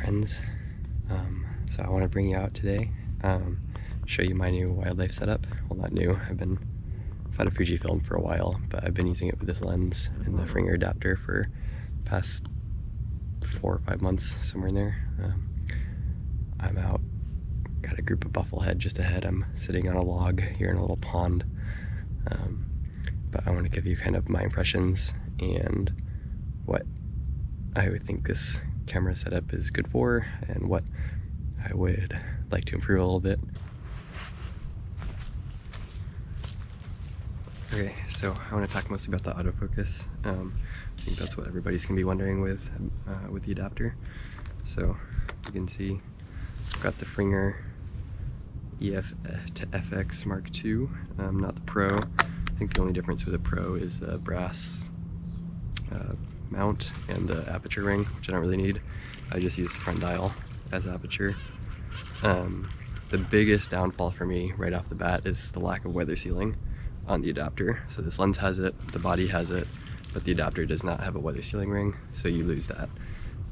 friends. So I want to bring you out today, show you my new wildlife setup. Well, not new, I've had a Fujifilm for a while, but I've been using it with this lens and the Fringer adapter for the past 4 or 5 months, somewhere in there. I'm out, got a group of bufflehead just ahead. I'm sitting on a log here in a little pond, but I want to give you kind of my impressions and what I would think this camera setup is good for and what I would like to improve a little bit. Okay, so I want to talk mostly about the autofocus. I think that's what everybody's gonna be wondering with the adapter. So you can see I've got the Fringer EF-FX Mark II, not the Pro. I think the only difference with the Pro is the brass mount and the aperture ring, which I don't really need. I just use the front dial as aperture. The biggest downfall for me right off the bat is the lack of weather sealing on the adapter. So this lens has it, the body has it, but the adapter does not have a weather sealing ring, so you lose that.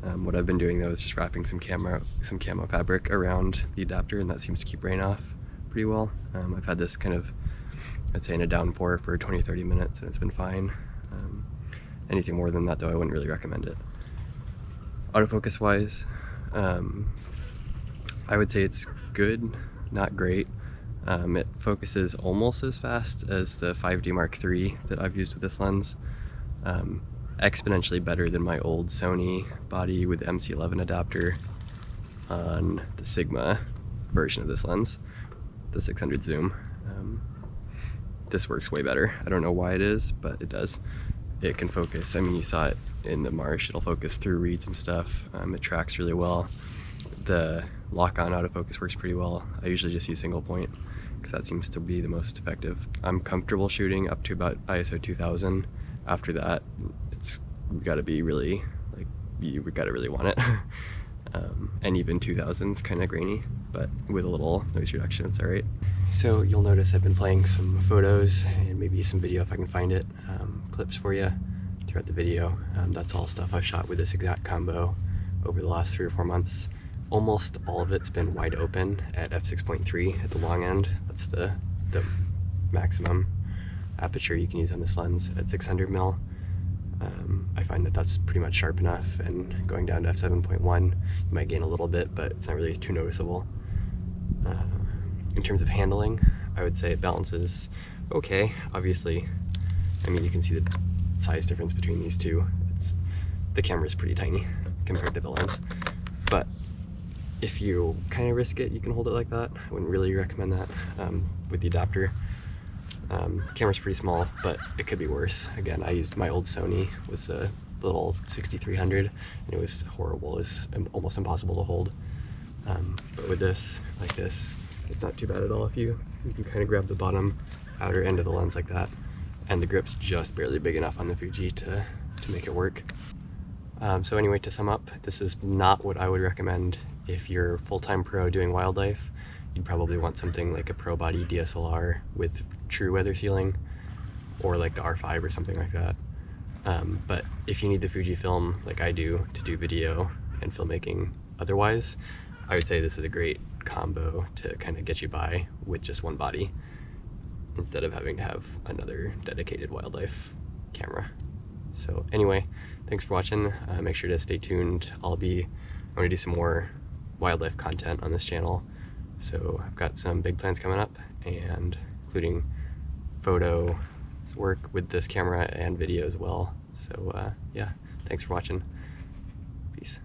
What I've been doing though is just wrapping some camo fabric around the adapter, and that seems to keep rain off pretty well. I've had this kind of, I'd say, in a downpour for 20-30 minutes and it's been fine. Anything more than that though, I wouldn't really recommend it. Autofocus wise, I would say it's good, not great. It focuses almost as fast as the 5D Mark III that I've used with this lens. Exponentially better than my old Sony body with the MC11 adapter on the Sigma version of this lens, the 600 zoom. This works way better. I don't know why it is, but it does. It can focus, I mean, you saw it in the marsh, it'll focus through reeds and stuff. It tracks really well. The lock-on autofocus works pretty well. I usually just use single point because that seems to be the most effective. I'm comfortable shooting up to about ISO 2000. After that, you've got to be really, like, you've got to really want it. And even 2000 is kind of grainy, but with a little noise reduction, it's all right. So you'll notice I've been playing some photos and maybe some video if I can find it, clips for you throughout the video. That's all stuff I've shot with this exact combo over the last 3 or 4 months. Almost all of it's been wide open at f6.3 at the long end. That's the maximum aperture you can use on this lens at 600mm. I find that that's pretty much sharp enough, and going down to f7.1 you might gain a little bit, but it's not really too noticeable. In terms of handling, I would say it balances okay. Obviously, I mean, you can see the size difference between these two. The camera is pretty tiny compared to the lens, but if you kind of risk it, you can hold it like that. I wouldn't really recommend that with the adapter. The camera's pretty small, but it could be worse. Again, I used my old Sony with the little 6300, and it was horrible. It was almost impossible to hold. But with this, like this, it's not too bad at all. If you can kind of grab the bottom outer end of the lens like that, and the grip's just barely big enough on the Fuji to make it work. So anyway, to sum up, this is not what I would recommend if you're a full-time pro doing wildlife. You'd probably want something like a pro body DSLR with true weather sealing, or like the R5 or something like that. But if you need the Fujifilm like I do to do video and filmmaking otherwise, I would say this is a great combo to kind of get you by with just one body instead of having to have another dedicated wildlife camera. So anyway, thanks for watching. Make sure to stay tuned. I'm gonna do some more wildlife content on this channel. So I've got some big plans coming up, and including photo work with this camera and video as well. So yeah, thanks for watching. Peace.